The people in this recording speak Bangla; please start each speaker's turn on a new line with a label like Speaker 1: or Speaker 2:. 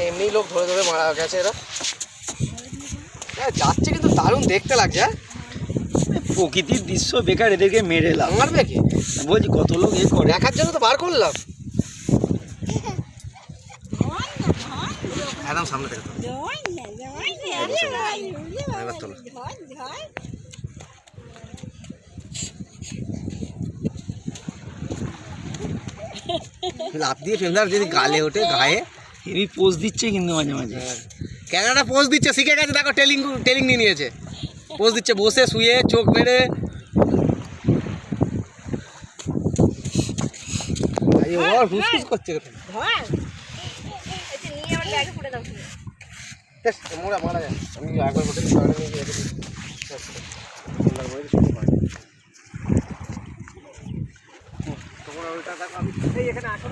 Speaker 1: এমনি লোক ধরে ধরে মারা গেছে এরা। যাচ্ছে কিন্তু দারুণ দেখতে লাগছে। হ্যাঁ,
Speaker 2: প্রকৃতির দৃশ্য বেকার, এদেরকে মেরে এলাম।
Speaker 1: মারবে কি
Speaker 2: বলছি কত লোক এ করে,
Speaker 1: দেখার জন্য তো বার করলাম। একদম সামনে থেকে লাফ দিয়ে ফেলদার যদি গালে ওঠে গায়ে।
Speaker 2: হেভি পোজ দিচ্ছে কিন্তু মাঝে মাঝে।
Speaker 1: ক্যামেরাটা পোজ দিচ্ছে, শিখে গেছে। দেখো টেলিং নিয়ে নিয়েছে, পোজ দিচ্ছে বসে শুয়ে চোখ মেরে। হুসফুস করছে মারা যায়। আমি একবার হোটেল নিয়ে গিয়ে এখানে আসো।